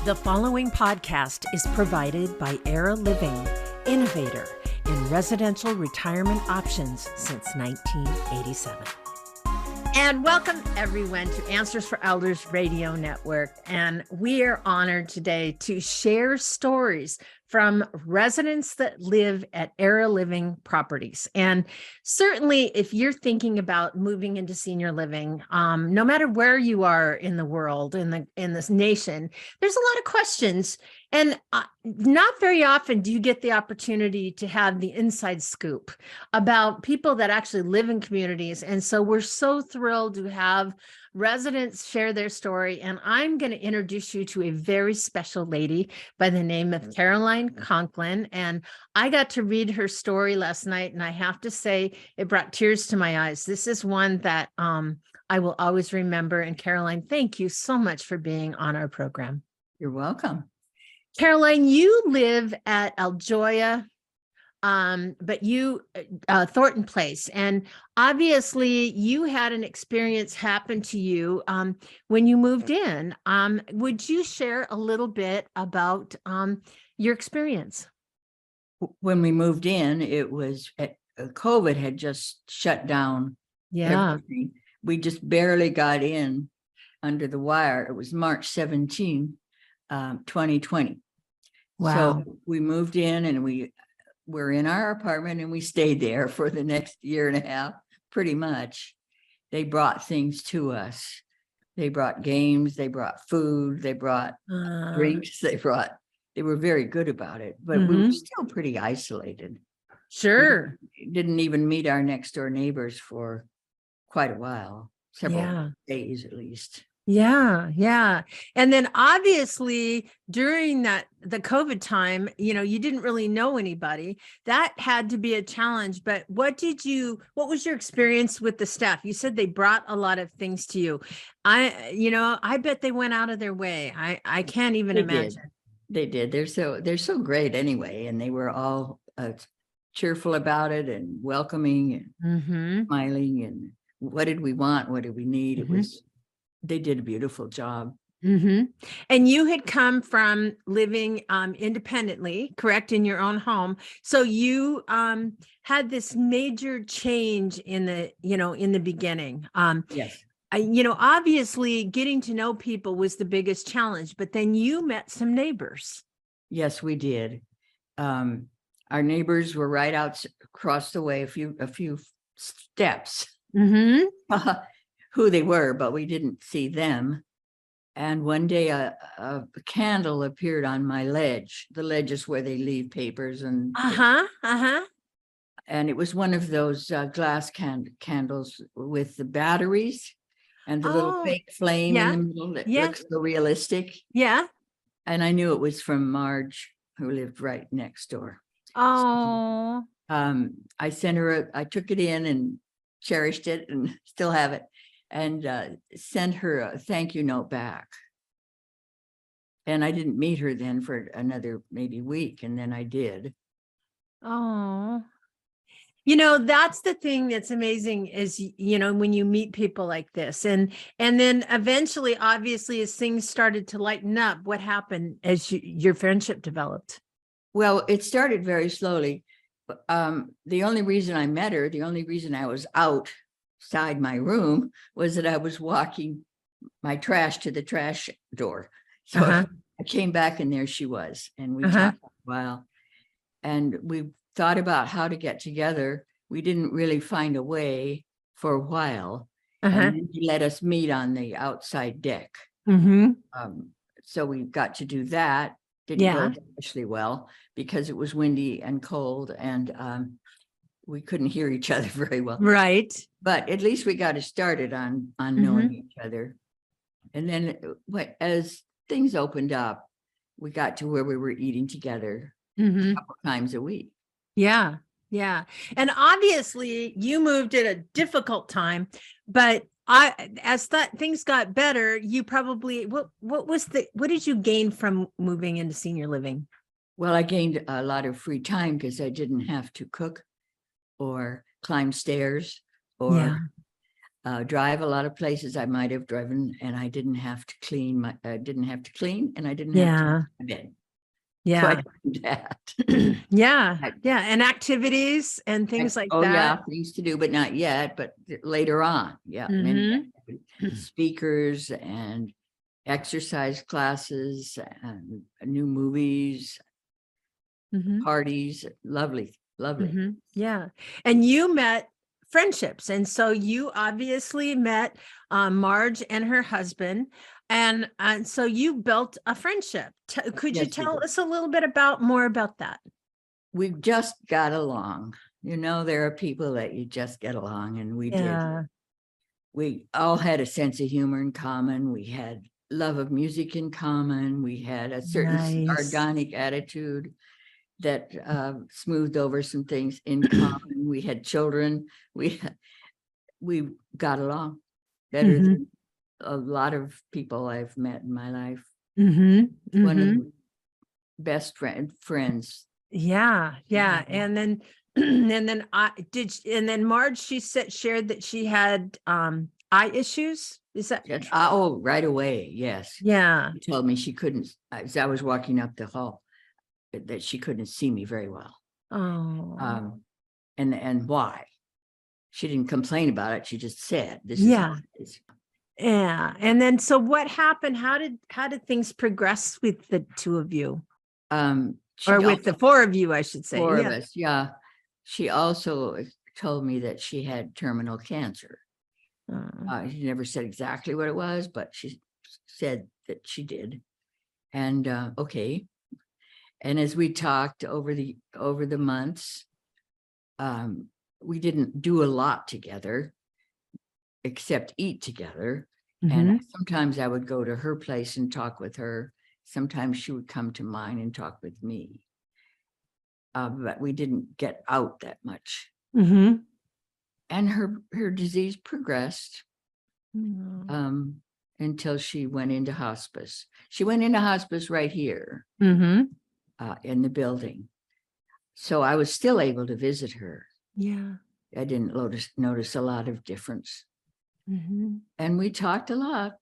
The following podcast is provided by Era Living, innovator in residential retirement options since 1987. And welcome everyone to Answers for Elders Radio Network. And we are honored today to share stories from residents that live at Era Living properties. And certainly if you're thinking about moving into senior living, no matter where you are in the world, in this nation, there's a lot of questions. And not very often do you get the opportunity to have the inside scoop about people that actually live in communities. And so we're so thrilled to have residents share their story. And I'm going to introduce you to a very special lady by the name of Conklin. And I got to read her story last night, and I have to say it brought tears to my eyes. This is one that I will always remember. And Caroline, thank you so much for being on our program. You're welcome. Caroline, you live at Aljoya, but you Thornton Place, and obviously you had an experience happen to you when you moved in. Would you share a little bit about your experience? When we moved in, it was COVID had just shut down. Yeah. Everything. We just barely got in under the wire. It was March 17, 2020. Wow. So we moved in and we were in our apartment and we stayed there for the next year and a half, pretty much. They brought things to us. They brought games, they brought food, they brought drinks, they were very good about it, but we were still pretty isolated. Sure. We didn't even meet our next door neighbors for quite a while, several days at least. Yeah. And then obviously during the COVID time, you didn't really know anybody. That had to be a challenge. But what was your experience with the staff? You said they brought a lot of things to you. I bet they went out of their way. I can't even imagine. They did. They're so great anyway. And they were all cheerful about it and welcoming and smiling. And what did we want? What did we need? They did a beautiful job. And you had come from living independently, correct, in your own home. So you had this major change in the beginning. Yes. Obviously getting to know people was the biggest challenge, but then you met some neighbors. Yes, we did. Our neighbors were right out across the way, a few steps. Who they were, but we didn't see them. And one day a candle appeared on my ledge. The ledge is where they leave papers and and it was one of those glass candles with the batteries and the little fake flame in the middle that looks so realistic. Yeah. And I knew it was from Marge, who lived right next door. Oh. So, I took it in and cherished it and still have it. And sent her a thank you note back. And I didn't meet her then for another maybe week, and then I did. Oh, that's the thing that's amazing is, when you meet people like this and then eventually, obviously, as things started to lighten up, what happened as your friendship developed? Well, it started very slowly. The only reason I met her, the only reason I was outside my room was that I was walking my trash to the trash door. So I came back and there she was. And we talked for a while. And we thought about how to get together. We didn't really find a way for a while. And then he let us meet on the outside deck. So we got to do that. Didn't go especially well because it was windy and cold and we couldn't hear each other very well. Right. But at least we got us started on knowing each other. And then as things opened up, we got to where we were eating together a couple times a week. Yeah. And obviously you moved at a difficult time, but as things got better, you probably, what did you gain from moving into senior living? Well, I gained a lot of free time because I didn't have to cook or climb stairs or drive a lot of places I might have driven, and I didn't have to clean and I didn't have to Yeah. make my bed. So Yeah. I did that. Yeah. Yeah. And activities and things like Oh, yeah, that. things to do, but not yet, but later on. Yeah. Many speakers and exercise classes and new movies, Mhm. parties. Lovely, lovely. Mhm. Yeah. And you met friendships. And so you obviously met Marge and her husband. And so you built a friendship. Could you Yes, we tell did. us a little bit more about that? We just got along. There are people that you just get along, and we did. Yeah. We all had a sense of humor in common. We had love of music in common. We had a certain Nice. sardonic attitude that smoothed over some things in common. We had children. We got along better Mhm. than a lot of people I've met in my life. Mhm. One of Mhm. the best friends. Yeah. Yeah. Mhm. And then and then Marge, she shared that she had eye issues. Is that true? Oh, right away. Yes. Yeah. She told me she couldn't, as I was walking up the hall, that she couldn't see me very well. Oh. And why? She didn't complain about it. She just said, "This is how Yeah. it is." Yeah. And then so what happened? How did things progress with the two of you? She Or with the four of you, I should say. four of Yeah. us, yeah. She also told me that she had terminal cancer. She never said exactly what it was, but she said that she did. And okay. And as we talked over the months, we didn't do a lot together except eat together. And Mhm. sometimes I would go to her place and talk with her. Sometimes she would come to mine and talk with me. But we didn't get out that much. Mhm. And her disease progressed Mhm. until she went into hospice. She went into hospice right here Mhm. in the building. So I was still able to visit her. Yeah. I didn't notice a lot of difference. Mhm. And we talked a lot.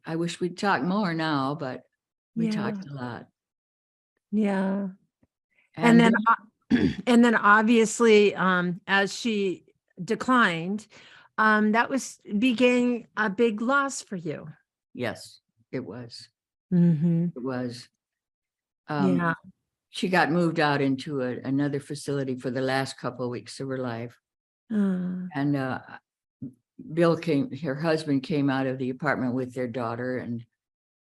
I wish we'd talk more now, but we Yeah. talked a lot. Yeah. And And then and then obviously as she declined, that became a big loss for you. yes, it was. Mhm. It was. Yeah. She got moved out into another facility for the last couple of weeks of her life. Uh, And her husband came out of the apartment with their daughter and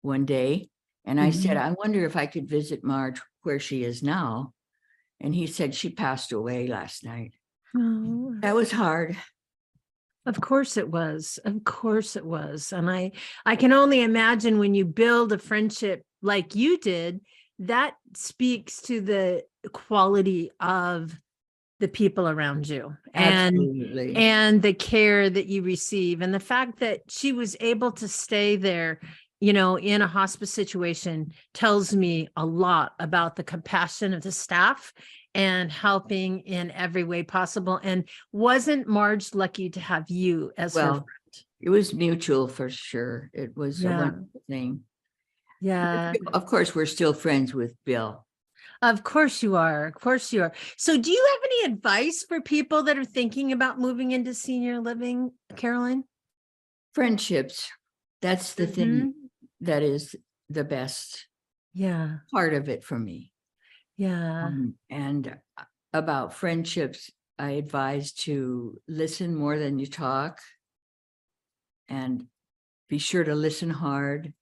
one day. And I said, mhm. I wonder if I could visit Marge where she is now. And he said, she passed away last night. Oh. That was hard. Of course it was. Of course it was. And I can only imagine when you build a friendship like you did, that speaks to the quality of the people around you Absolutely. and the care that you receive and the fact that she was able to stay there, in a hospice situation tells me a lot about the compassion of the staff and helping in every way possible. And wasn't Marge lucky to have you as her Well, friend? it was mutual for sure. It was a Yeah. wonderful thing. Yeah. Of course, we're still friends with Bill. Of course you are. Of course you are. So do you have any advice for people that are thinking about moving into senior living, Caroline? Friendships, that's the thing Mhm. that is the best Yeah. part of it for me. Yeah. And about friendships, I advise to listen more than you talk and be sure to listen hard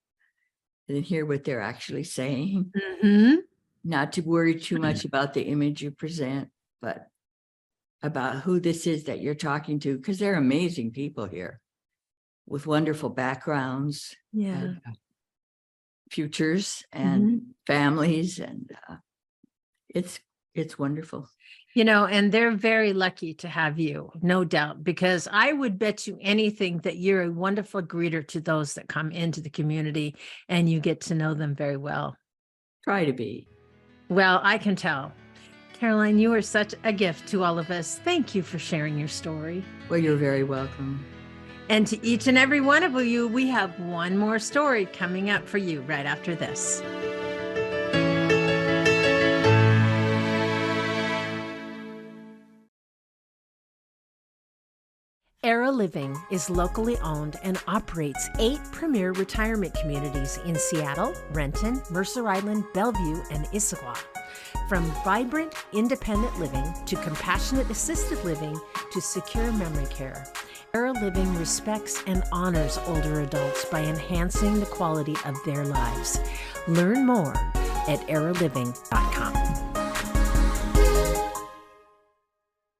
and hear what they're actually saying. Mhm. Not to worry too much about the image you present, but about who this is that you're talking to, because they're amazing people here with wonderful backgrounds Yeah. and futures and Mhm. families, and it's wonderful. And they're very lucky to have you, no doubt, because I would bet you anything that you're a wonderful greeter to those that come into the community and you get to know them very well. Try to be. Well, I can tell. Caroline, you are such a gift to all of us. Thank you for sharing your story. Well, you're very welcome. And to each and every one of you, we have one more story coming up for you right after this. Era Living is locally owned and operates 8 premier retirement communities in Seattle, Renton, Mercer Island, Bellevue, and Issaquah. From vibrant, independent living to compassionate assisted living to secure memory care, Era Living respects and honors older adults by enhancing the quality of their lives. Learn more at eraliving.com.